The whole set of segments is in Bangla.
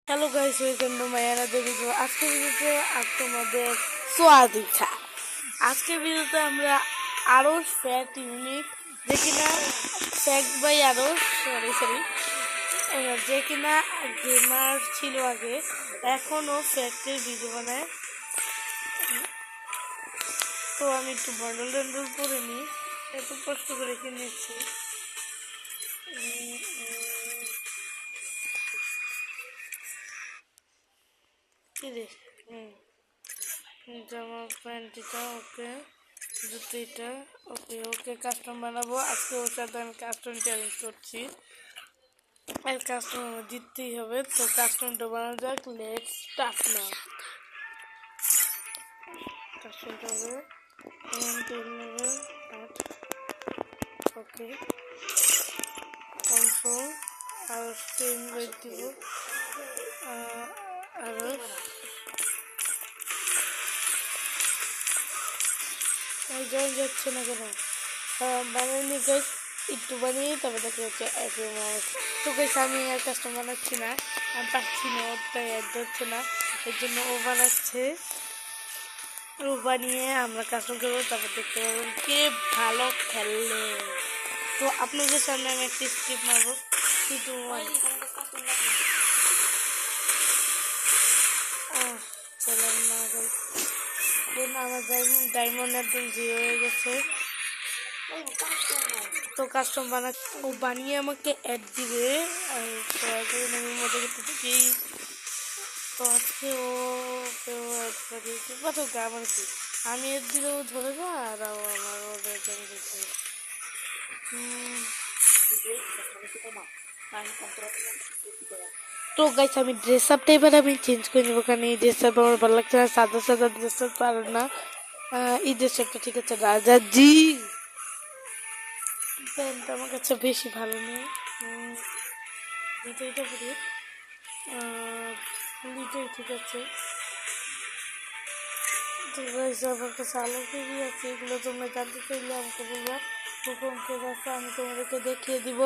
Hello guys, welcome to my another video. আজকের ভিডিওতে আপনাদের স্বাগত। আজকের ভিডিওতে আমরা আরো ফ্যাট ইউনিট যে কিনা ফ্যাক্ট বাই আরো সরি যে কিনা গেমার ছিল আগে, এখনও ফ্যাক্টের ভিডিও বানায়। তো আমি একটু বান্ডল টান্ডল করে নিই, এত কষ্ট করে কিনেছি। জামা প্যান্ট এটা ওকে, জুতিটা ওকে ওকে কাস্টম বানাবো আজকে। ওর সাথে আমি কাস্টম চ্যালেঞ্জ করছি, আর কাস্টম আমার জিততেই হবে। তো কাস্টমটা বানানো যাক, লেটস স্টার্ট নাও। কাস্টমটা হবে ওকে কনফার্ম, আর ইনভাইট দিব, আরো জয়েন যাচ্ছে না কেন? বানাইনি গাইস, একটু বানিয়ে তবে দেখে হচ্ছে তো গাইস আমি আর কাস্টম বানাচ্ছি না, আমি পাচ্ছি না, ওটাই অ্যাড হচ্ছে না, এর জন্য ও বানাচ্ছে। ও বানিয়ে আমরা কাস্টম করবো, তারপর দেখতে পারবেন কে ভালো খেললে। তো আপনাদের সামনে আমি একটি স্কিপ মারবো, 3, 2, 1 চলাম না গাইস। আমার ডায়মন্ড একদম 0 হয়ে গেছে। তো কাস্টম ও বানিয়ে আমাকে অ্যাড দিবে, আর আমি মজা করতে থাকি। তো আজকে কেউ অ্যাড করিয়েছে কত আমার কি, আমি অ্যাড দিলেও ধরবো আর আমার ওদের দিতে। তো গাইস আমি ড্রেস আপটা এবার আমি চেঞ্জ করে নেবো, কারণ এই ড্রেস আপ আমার ভালো লাগছে না, সাদা সাদা ড্রেস আপ পারো না। এই ড্রেস আপটা ঠিক আছে, রাজাজি প্যান্টটা আমার কাছে বেশি ভালো নেই। এটা পরি, দুইটাই ঠিক আছে। তো গাইস আমার কাছে আলো টিভি আছে, এগুলো তোমরা জানতে চাইলে আমাকে বলবা কোন কেজ আছে, আমি তোমাদেরকে দেখিয়ে দিব।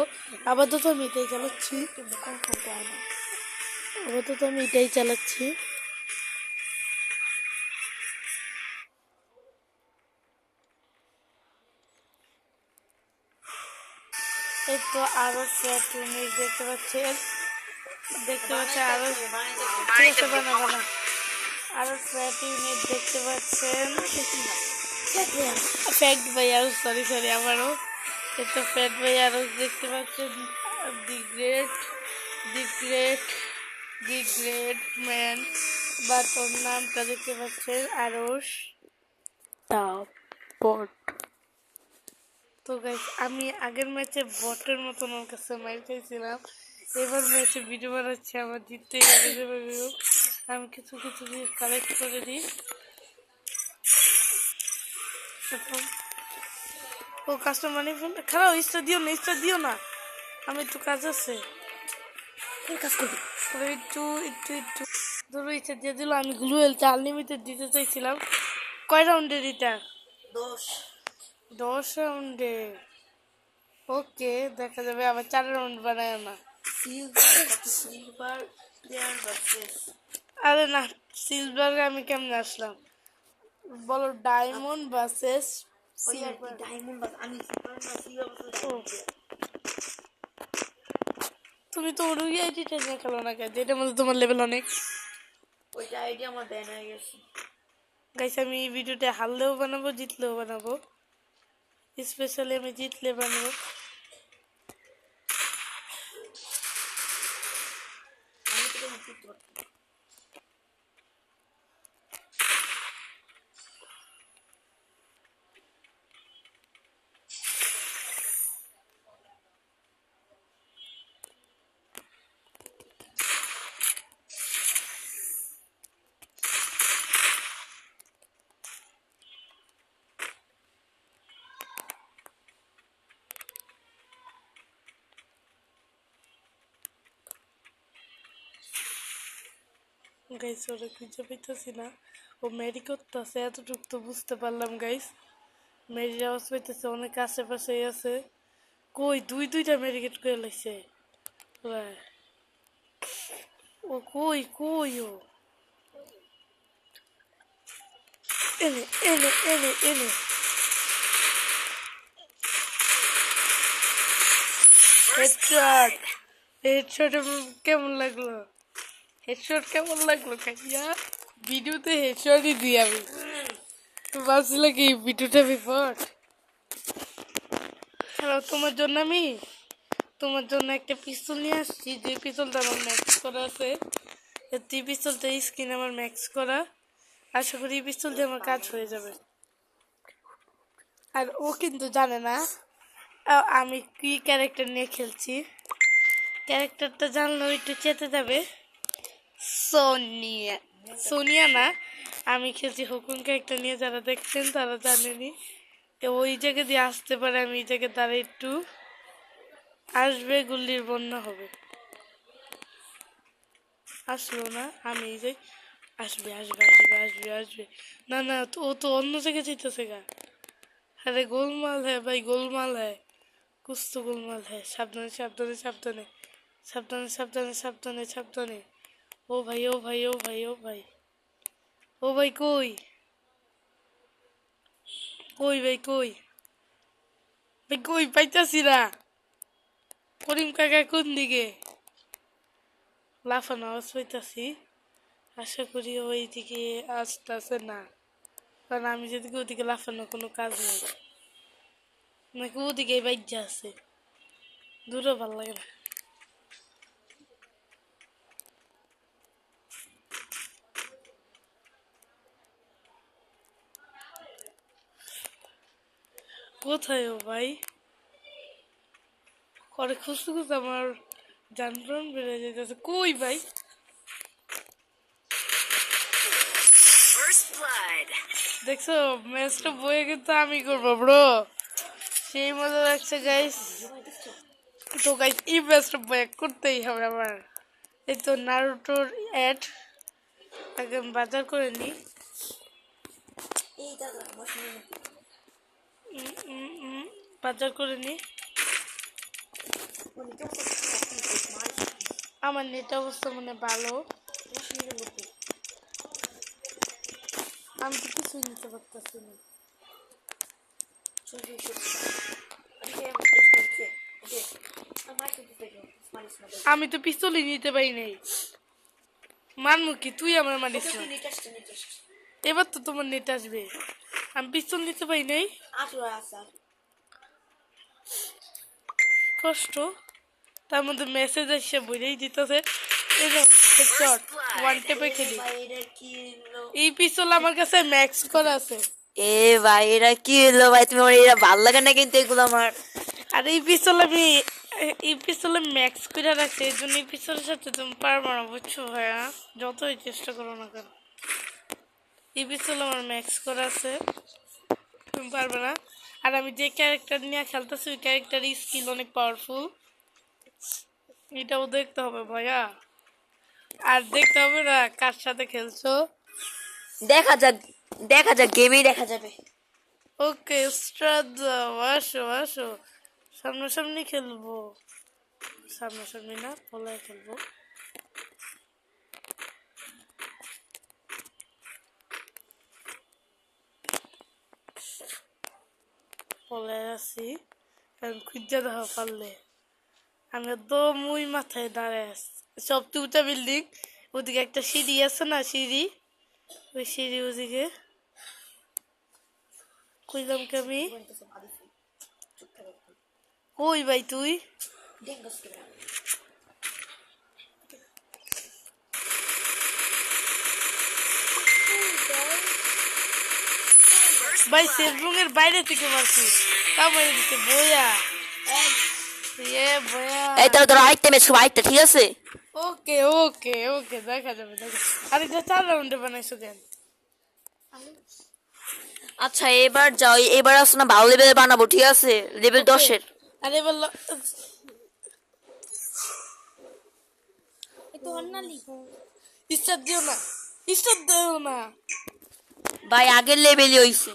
আপাতত আমি এটাই চালাচ্ছি, আপাতত আমি এটাই চালাচ্ছি। এই তো আরো ফ্ল্যাট ইউনিট দেখতে পাচ্ছেন, আরো ঠিক আছে বানাবো না, আরো ফ্ল্যাট ইউনিট দেখতে পাচ্ছেন। ফ্যাক্ট ভাই আরো সরি আমারও এতো ফ্যাট ভাই আরো দেখতে পাচ্ছেন। দি গ্রেট দি গ্রেট দি গ্রেট ম্যান, বা তোর নামটা দেখতে পাচ্ছেন আরস বট। তো গাইস আমি আগের ম্যাচে বটের মতন ওর কাছে মাইর খাইছিলাম, এবার ম্যাচে ভিডিও বানাচ্ছি, আমার জিততে গেলে আমি কিছু জিনিস কালেক্ট করে দিই। ও কাস্টমার মানি খারাপ, ইস্টা দিও না, আমি একটু কাজ আছে, কাজ করবি একটু ধরো ইচ্ছা দিয়ে দিল। আমি গ্লু হেলতে আনলিমিটেড দিতে চাইছিলাম। কয় রাউন্ডের এটা? 10 রাউন্ডে। ওকে দেখা যাবে, আবার 4 রাউন্ড বানায় না। আরে না, সিলভার আমি কেমনে আসলাম বলো? ডায়মন্ড ভার্সেস তুমি তো ওই আইডিটা নিয়ে খেলো না কেন, যেটার মধ্যে তোমার লেভেল অনেক? ওইটা আইডি আমার ব্যান হয়ে গেছে গাইস। আমি এই ভিডিওতে হারলেও বানাবো, জিতলেও বানাবো, স্পেশালি আমি জিতলে বানাবো। গাইস ওরা খুঁজে পাইতেছি না, ও মেরি করতেছে, এতটুকু তো বুঝতে পারলাম গাইস। মেরির আওয়াজ পাইতেছে, অনেক আশেপাশেই আছে। কই দুইটা মেরিকেট করে লাগছে। ও কই কই ও এনে এনে এনে এনে হেডশট হেডশট কেমন লাগলো হেডশট কেমন লাগলো কাকিয়া ভিডিওতে হেডশটই দিই আমি ভাবছিল কি ভিডিওটা বিপদ হ্যালো তোমার জন্য একটা পিস্তল নিয়ে আসছি যে পিস্তলটা আমার ম্যাক্স করা আছে এই পিস্তলটা স্কিন আমার ম্যাক্স করা আশা করি এই পিস্তল দিয়ে আমার কাজ হয়ে যাবে আর ও কিন্তু জানে না আমি কি ক্যারেক্টার নিয়ে খেলছি ক্যারেক্টারটা জানলেও একটু চেতে যাবে সোনিয়া সোনিয়া না আমি খেলছি হুকুম ক্যারেক্টার নিয়ে যারা দেখছেন তারা জানেনি তো ওই জায়গা দিয়ে আসতে পারে আমি এই জায়গায় তারা একটু আসবে গুল্লির বন্যা হবে আসলো না আমি এই যে আসবে আসবে আসবে আসবে আসবে না না ও তো অন্য জায়গায় যেতেছে গা अरे गोलमाल है भाई गोलमाल है कुछ तो गोलमाल है सावधाने सावधाने सावधाने सावधाने सावधाने सावधाने सावधाने ओ भाई ओ भाई ओ भाई ओ भाई ओ भाई कोई कोई भाई कोई पाइताছি না করিম কাকা কোন দিকে লাফানো আওয়াজ পাইতাছি আশা করি ওই দিকে আসতেছে না কারণ আমি যেদিকে ওদিকে লাফানো কোনো কাজ নেই নাকি ওদিকে বাইজা আছে দূরে ভালো লাগে না কোথায় ও ভাই করে খুঁজতে খুঁজতে আমার জানপ্রাণ বেড়ে যেতেছে কই ভাই দেখছো ম্যাচটা বয়ে কিন্তু আমি করবো ব্রো সেই মজা লাগছে গাইস তো গাইস এই ম্যাচটা বয়ে করতেই হবে আমার এই তো নারুটোর অ্যাড আগে বাজার করে নি বাজার করে নি আমার নেট অবস্থা মনে ভালো আমি তো কিছুই নিতে পারতেছি না আমি তো পিস্তলই নিতে পারি নাই মানমু কি তুই আমার মানিস না এবার তো তোমার নেট আসবে আমি পিস্তল নিতে পারি নাই কষ্ট তার মধ্যে মেসেজ এসে বলেই দিতেছে ওয়ান টেপে খেলি এই পিস্তল আমার কাছে ম্যাক্স করা আছে এ ভাই এটা কি হলো ভাই তুমি আমার এটা ভালো লাগে না কিন্তু এগুলো আমার আর এই পিস্তলে ম্যাক্স করে রাখছে এই জন্য এই পিস্তলের সাথে তুমি পারবো না বুঝছো ভাইয়া যতই চেষ্টা করো না কেন এই পিস্তল আমার ম্যাক্স করা আছে তুমি পারবে না আর আমি যে ক্যারেক্টার নিয়ে খেলতেছি ওই ক্যারেক্টারের স্কিল অনেক পাওয়ারফুল এটাও দেখতে হবে ভাইয়া আর দেখতে হবে না কার সাথে খেলছো দেখা যাক গেমেই দেখা যাবে ওকে স্টার্ট দাও আসো আসো সামনাসামনি খেলবো সামনাসামনি না পলায় খেলবো পলায় আছি কারণ খুঁজা দেখা পারলে আমি একদম মুই মাথায় দাঁড়ায় আছি সবচেয়ে উঁচা বিল্ডিং ওদিকে একটা সিঁড়ি আছে না সিঁড়ি ওই সিঁড়ি ওদিকে কইলাম কি আমি কই ভাই তুই ভাই সেফ রুমের বাইরে থেকে মারছি তা মেরে দিচ্ছে বইয়া বইয়া এই তোর আইটেম এসব আইটা ঠিক আছে ওকে ওকে ওকে দেখা যাবে আরে যা 4 রাউন্ডে বানাইছো কেন আচ্ছা এবার যাও এবার আসো না ভালো লেভেল বানাবো ঠিক আছে লেভেল 10 এর আরে বললো স্টার দিও না ভাই আগের লেভেলই হইছে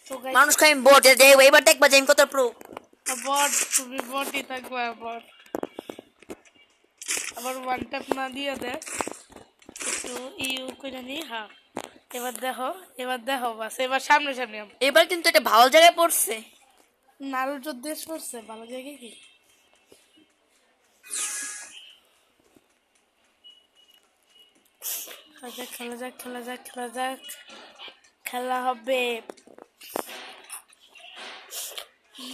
তো গাইস মানুষকে আমি বট এবার দেখবা যে আমি কত প্রো। বট, তুমি বটই থাকবে আবার। আবার ওয়ান ট্যাপ না দিয়ে দেয় একটু ইউ করে নি। হ্যাঁ, এবার দেখো বাস, এবার সামনে সামনে এবার কিন্তু এটা ভালো জায়গায় পড়ছে। নারুটোর দেশ পড়ছে ভালো জায়গায় কি। খেলা যাক খেলা যাক খেলা যাক, খেলা হবে।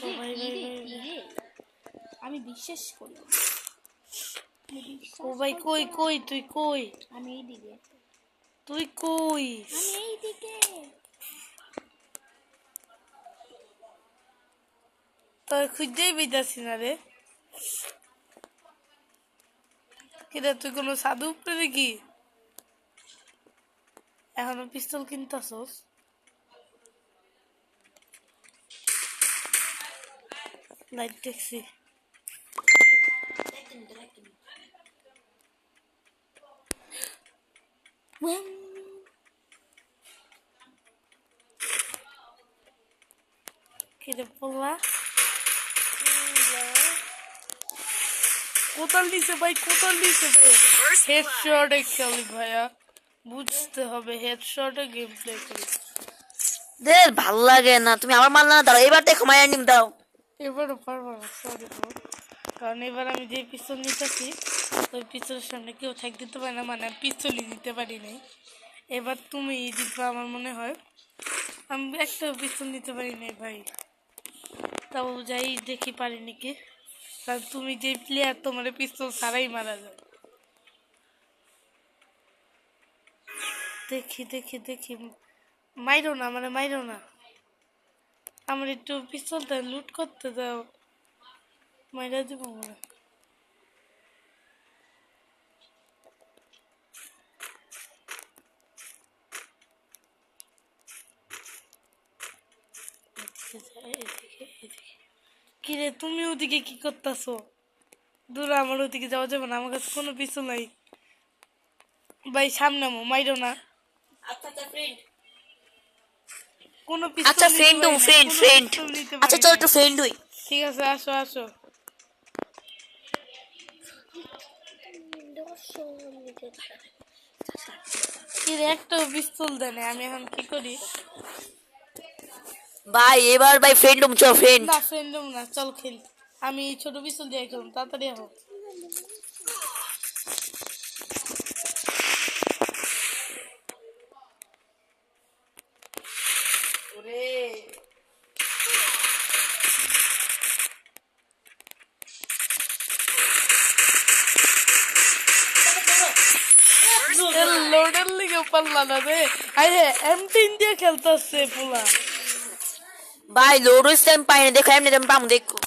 তো ভাই ভাই ভাই ভাই। আমি বিশ্বাস করি। ও ভাই কই কই তুই কই? আমি এইদিকে। তুই কই? আমি এইদিকে। তোর খুঁজতেই পেয়েছি না রে। কিরে তুই কোনো সাধু উপরে নাকি? এখনো পিস্তল কিনতাছস? লাইট দেখছি। কিরে পোলা কোথাল দিছে ভাই, কোথাল দিছে ভাই? হেডশটে খেলি ভাইয়া, বুঝতে হবে হেডশটে গেম প্লে করি। ভালো লাগে না, তুমি আমার মারলা না, দাঁড়াও এবার দেখো মায়ের নিম দাও। এবারও পারবো না, সরি ব্রো। কারণ এবার আমি যে পিস্তল নিতেছি ওই পিস্তলের সামনে কেউ ঠেক দিতে পারে না, মানে পিস্তলই নিতে পারি নাই। এবার তুমি জিতবা আমার মনে হয়। আমি একটা পিস্তল নিতে পারি নাই ভাই, তাও যাই দেখি পারি নাকি। কারণ তুমি যে প্লেয়ার, তোমার পিস্তল ছাড়াই মারা যায়। দেখি দেখি দেখি, মাইরো না মানে মাইরো না, আমার একটু পিস্তলটা লুট করতে দাও, মাইরা দিব মনে। কিরে তুমি ওদিকে কি করতেছো? দূরে, আমার ওদিকে যাওয়া যাবে না, আমার কাছে কোনো পিস্তল নাই ভাই। সামনে মাইরো না, কোনো পিস্তল আচ্ছা নিতে ফ্রেন্ড পারি না, ফ্রেন্ড কোনো ফ্রেন্ড পিস্তল নিতে আচ্ছা পারি চল না। একটু ফ্রেন্ড হই। ঠিক আছে, আসো আসো। কিরে একটা পিস্তল দেন, আমি এখন কি করি? ভাই এবার ভাই ফ্রেন্ড চল ফ্রেন্ড। না ফ্রেন্ড না, চল খেল। আমি ছোট পিস্তল দিয়ে খেলুন, তাড়াতাড়ি হোক। লোডের লিগে পারলা না রে, আরে M10 দিয়ে খেলতেছে পোলা। ভাই লোড হইছে আমি পাই না, দেখো এমনি আমি পামু দেখো।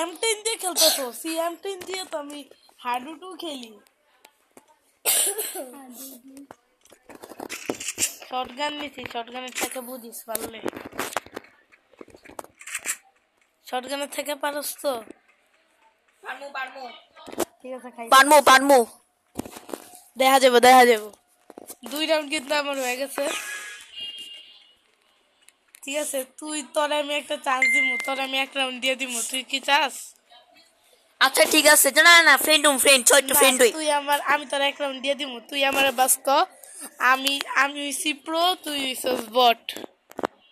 M10 দিয়ে খেলতেছো? M10 দিয়ে তো আমি হাডুডু খেলি। শটগান নিছি, শটগানের থেকে বুঝিস পারলে। শটগানের থেকে পারস তো? ঠিক আছে খাই, পারমু পারমু। দেখা যাবো দেখা যাবো। 2 রাউন্ড কিন্তু আমার হয়ে গেছে। ঠিক আছে, তুই তোরে আমি একটা চান্স দিব, তোরে আমি 1 রাউন্ড দিয়ে দিব, তুই কি চাস? আচ্ছা ঠিক আছে, না না ফ্রেন্ড চল একটু না, ফ্রেন্ড হই। আমি তোর 1 রাউন্ড দিয়ে দিব, তুই আমার বাস ক। আমি হইছি প্রো, তুই হইছিস বট।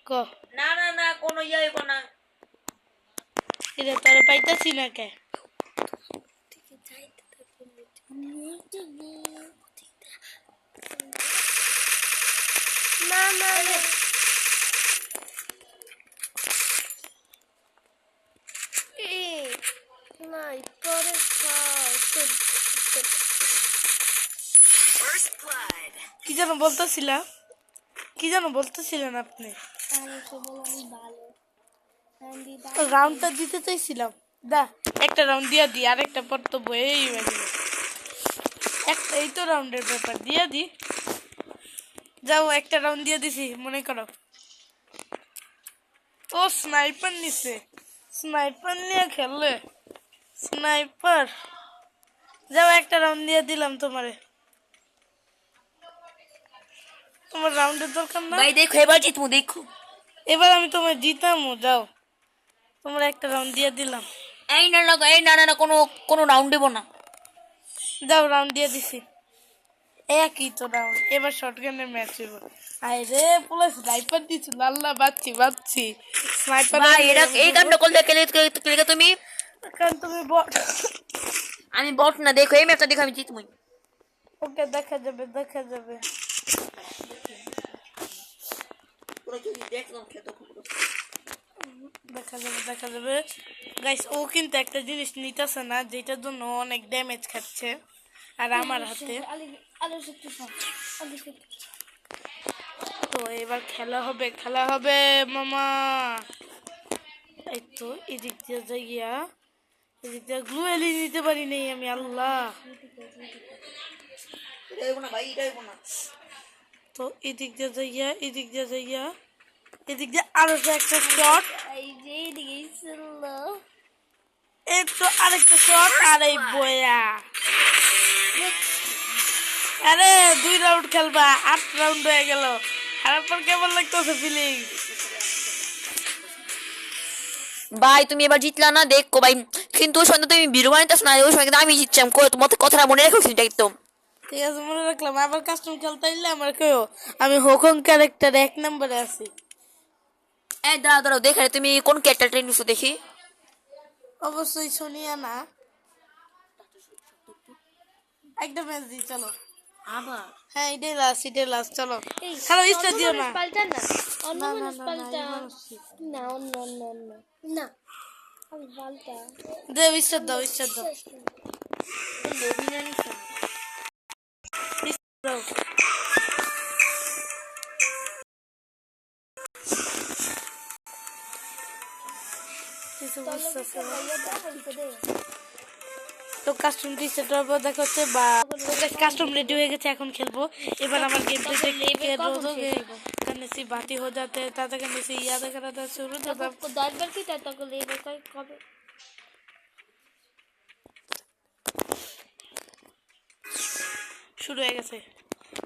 ক না না না কোনো ইয়ে হইব না। এটা তোরে পাইতাছি না কে? না না না, নাই তোরে কি যেন বলতেছিলাম, কি যেন বলতেছিলেন আপনি? রাউন্ডটা দিতে চাইছিলাম, দা একটা রাউন্ড দিয়া দি, আরেকটা পর তো বয়েই বাজবে। একটা এই তো রাউন্ডের ব্যাপার, দিয়া দি। যাও, একটা রাউন্ড দিয়ে দিছি মনে করো। ও স্নাইপার নিছে, স্নাইপার নিয়ে খেললে। স্নাইপার, যাও একটা রাউন্ড দিয়ে দিলাম তোমারে। তোমার রাউন্ডের দরকার না। ভাই দেখো এবার জিতমু দেখো। এবার আমি তোমার জিতামো, যাও তোমরা একটা রাউন্ড দিয়ে দিলাম। এই না না এই না না না, কোনো কোনো রাউন্ড দেবো না। যাও রাউন্ড দিয়ে দিছি, একই তো রাউন্ড। এবার শর্টগানের ম্যাচ হইব। আয় রে পুরো স্নাইপার দিছি, আল্লাহ বাচ্চি বাচ্চি স্নাইপার। ভাই এটা এই কামটা করলে কেলে তুমি? কারণ তুমি বট। আমি বট না, দেখো এই ম্যাচটা দেখো আমি জিতবই। ওকে দেখা যাবে দেখা যাবে। দেখা যাবে দেখা যাবে গাইস। ও কিন্তু একটা জিনিস নিতেছে না, যেটার জন্য ও অনেক ড্যামেজ খাচ্ছে আর আমার হাতে। তো এবার খেলা হবে খেলা হবে মামা। এই তো এদিক দিয়ে যাইয়া, এদিক দিয়ে গ্লু এলি নিতে পারি নাই আমি, আল্লাহ। তো এদিক দিয়ে যাইয়া, এদিক দিয়ে যাইয়া, এদিক দিয়ে আরো একটা শট। এই যে এদিকেই ছিল। এই তো আরেকটা শট আর এই বয়া। আরে 2 রাউন্ড খেলবা, 8 রাউন্ড হয়ে গেল। খারাপ পর কেমন লাগতেছে ফিলিং? ভাই তুমি এবার জিতলা না, দেখো ভাই। কিন্তু ওই সময় তো তুমি ভিডিও বানাইতেছ না, ওই সময় কিন্তু আমি জিতছি। আমি তোমার কথাটা মনে রেখো কিন্তু একদম। ঠিক আছে মনে রাখলাম। আবার কাস্টম খেলতে এলে আমার কেউ, আমি হোকং ক্যারেক্টার 1 নম্বরে আছি। এই দাঁড়াও দাঁড়াও, দেখে তুমি কোন ক্যারেক্টার ট্রেন নিছো দেখি। অবশ্যই সোনিয়া না। একটা ম্যাচ দিই চলো। আবার হ্যাঁ এটাই লাস্ট চলো। এই খালো ইস্টা দিও না। পাল্টা না, অন্য না, না, মানুষ না, পাল্টা না, এই মানুষই। না, অন্য অন্য অন্য না, আমি পাল্টা। দে ইস্টা দাও ইস্টা দাও। ইস্টা দাও। কিছু বুঝতেছে না। তো কাস্টম রিসেট হবে দেখা হচ্ছে, বা কাস্টম রেডি হয়ে গেছে, এখন খেলবো। এবার আমার গেম প্লে দেখে রোজ কানেছি বাতি हो जाते हैं ताता কানেছি याद करा था शुरू तो तब 10 বার কি তাই তখন লেবে কবে শুরু হয়ে গেছে।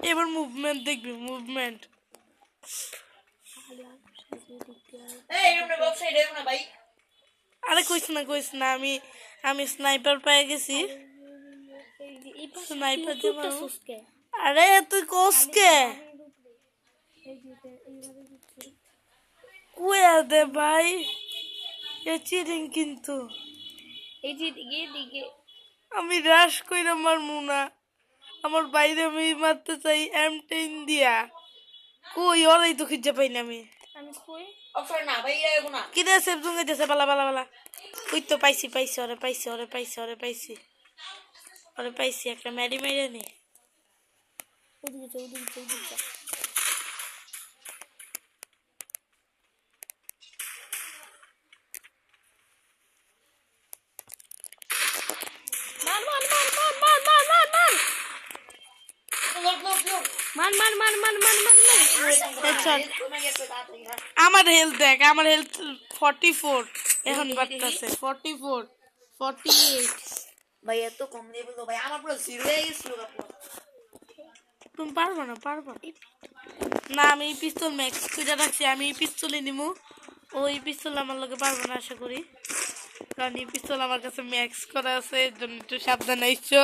এবার মুভমেন্ট দেখবি, মুভমেন্ট। আরে কইস না আমি স্নাইপার পেয়ে গেছি। স্নাইপার দিয়ে মারবো। আরে তুই কোসকে কুয়া দে ভাই, এ চিটিং কিন্তু। এই যে দিকে দিকে আমি রাশ কইরা মারমু না, আমার বাইরে আমি মারতে চাই M10 দিয়া। কই ওরাই তো খুঁজে পাই না আমি। আমি কই অবসর না ভাই, এটা এগো না। কি রে সেভ জুঙ্গে দিতেছে, বালা ওই তো পাইছি ওরে পাইছি একটা ম্যাডি মেরে নি। ওদিকে Headshot। আমার হেলথ দেখ, আমার হেলথ 44 এখন বাড়তেছে 44 48। ভাই এত কম লেভেল তো ভাই, আমার পুরো জিরো হয়ে গেছিল পুরো। তুমি পারবো না না আমি এই পিস্তল ম্যাক্স খুঁজে রাখছি, আমি এই পিস্তলই নিমু। ওই পিস্তল আমার লোকে পারবো না আশা করি, কারণ এই পিস্তল আমার কাছে ম্যাক্স করা আছে, এর জন্য একটু সাবধানে আইসো।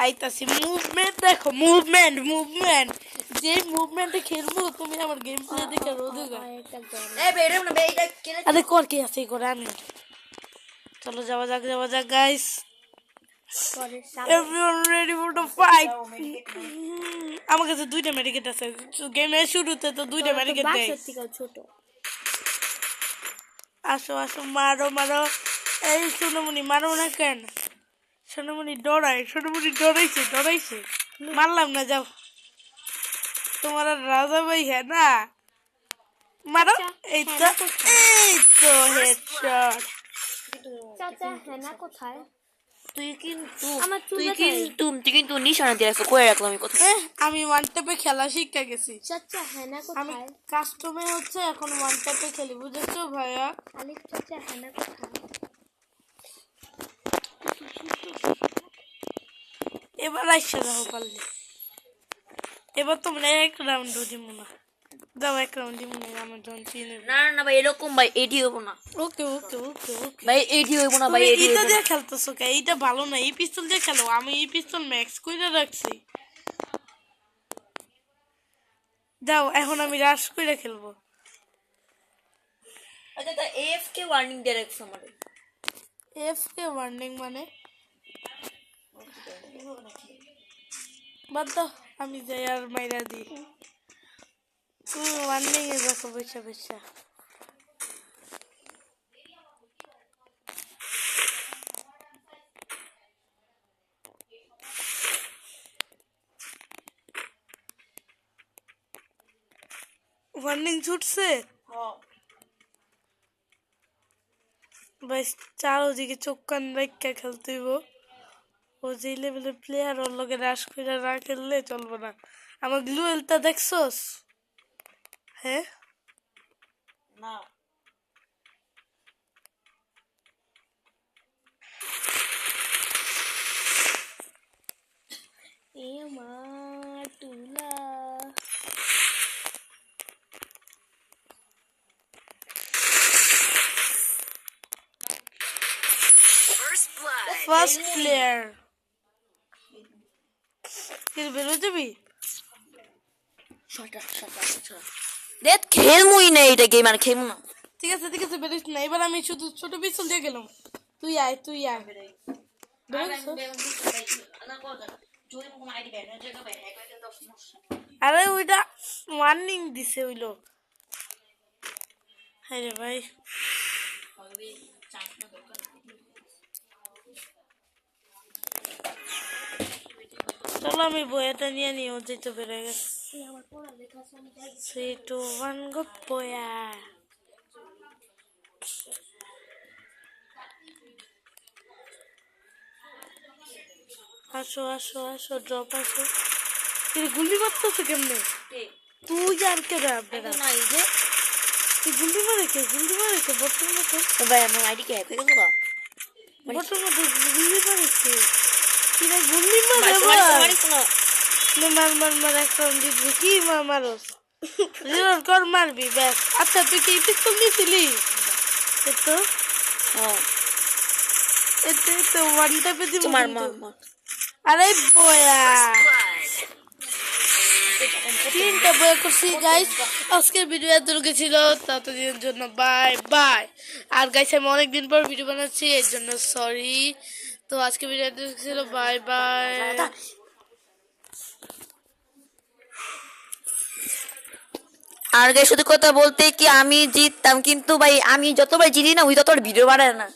আইতাছি। মুভমেন্ট দেখো, মুভমেন্ট যে মুভমেন্টে খেলবো তুমি আমার গেম প্লে দেখে রোদুগা। এই বেরে না বে, এটা কেন? আরে কর কি আছে করে আমি। চলো যাওয়া যাক guys. Everyone ready for the fight? আমার কাছে 2টা মেডিকেট আছে, গেমের শুরুতে তো 2টা মেডিকেট দেয়। ছোট আসো মারো। এই সোনামণি মারো না কেন? সোনামণি ডরাইছে। মারলাম না, যাও। তোমার আর রাজা ভাই হ্যাঁ না, মারো। এই তো হেডশট। চাচা হেনা কোথায়? তুই কিন্তু আমার চুল তুই কিন্তু নিশানা দিয়ে রাখছো, কই রাখলাম এই কথা। আমি ওয়ান ট্যাপে খেলা শিখে গেছি। চাচা হেনা আমি কোথায়? কাস্টমে হচ্ছে এখন ওয়ান ট্যাপে খেলি, বুঝেছো ভাইয়া? আলিফ চাচা হেনা কোথায়? এবার আইসা যাও পারলে। এবার তোমরা 1 রাউন্ড দিব না, দাও এক রাউন্ড দিব না আমার যখন চিনে না না না ভাই এরকম ভাই এটি হইব না ওকে ওকে ওকে ওকে ভাই এটি হইব না ভাই এটি এটা হইব দিয়ে না খেলতেছো কে? এইটা ভালো না, এই পিস্তল দিয়ে খেলো। আমি এই পিস্তল ম্যাক্স কইরা রাখছি। যাও এখন আমি রাশ কইরা খেলবো। আচ্ছা তা এফকে ওয়ার্নিং দিয়ে রাখছো আমাদের এফ কে ওয়ার্নিং মানে বাদ দাও, আমি যাই আর মাইরা দিই। তুমি ওয়ার্নিং এ দেখো বৈশা বৈশা। ওয়ার্নিং ছুটছে ভাই, চারোদিকে চোখ কান রাখা খেলতে হইব। ও যে লেভেলের প্লেয়ার, ওর লগে রাশ করে না খেললে চলবো না। আমার গ্লু এলটা দেখছস? হ্যাঁ না এ মা টুলা ফার্স্ট প্লেয়ার কি বেরো যাবি? দেখ খেলমুই না এটা গেম আর খেলমু না ঠিক আছে ঠিক আছে, বেরিস না। এবার আমি শুধু ছোট পিস্তল দিয়ে গেলাম। তুই আয় তুই আয়। আরে ওইটা ওয়ার্নিং দিছে হইলো। হ্যাঁ রে ভাই, চলো আমি বইটা নিয়ে নিও, যেতে বেড়ে গেছে। আমার পড়ালেখা আছে, আমি যাই। 3 2 1 গো বয়া। আসো আসো আসো, ড্রপ আসো। তুই গুলি মারতেছো কেমনে? তুই আর কে বেড়া? না এই যে তুই গুলি মারে কে? গুলি মারে কে? বটন মতো ভাই আমার আইডি কে হ্যাক হয়ে গেল বটন মতো গুলি মারে কে? কিরা গুলি মারে? মারিস না মার মার মার, একটা জিতবি কি? মারোস রিলোড কর, মারবি ব্যাস। আচ্ছা তুই কি পিস্তল নিয়েছিলি? তো হ্যাঁ এতে তো ওয়ান টাইপে দিব তোমার কিন্তু। মার আরে বয়া, 3টা বয়া করছি গাইস। আজকের ভিডিও এতটুকু ছিল, ততদিনের জন্য বাই বাই। আর গাইস আমি অনেকদিন পর ভিডিও বানাচ্ছি, এর জন্য সরি। তো আজকে ভিডিও এতটুকু ছিল, বাই বাই। আর গাই শুধু কথা বলতে কি আমি জিততাম, কিন্তু ভাই আমি যতবার জিতি না ওই ততবার ভিডিও বানায় না।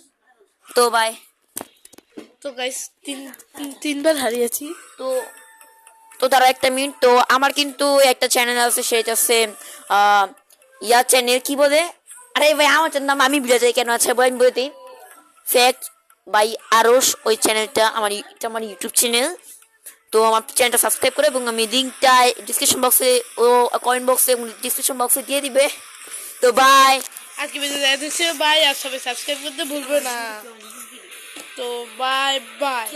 তো ভাই তো গাইস তিনবার হারিয়েছি। তো তো তারা একটা মিনিট, তো আমার কিন্তু একটা চ্যানেল আছে, সেটা আছে ইয়া চ্যানেল কি বলে, আরে ভাই আমার নাম আমি ভুলে যাই কেন। আছে ভাই আমি বলে দিই, ফ্যাক্ট বাই আরস, ওই চ্যানেলটা এটা আমার ইউটিউব চ্যানেল। তো আমার চ্যানেলটা সাবস্ক্রাইব করে, এবং আমি লিঙ্কটা ডিসক্রিপশন বক্সে ও কমেন্ট বক্সে এবং ডিসক্রিপশন বক্সে দিয়ে দিবে। তো বাই। আজকে ভিডিও দেখা বাই। আর সবাই সাবস্ক্রাইব করতে ভুলবে না। তো বাই বাই।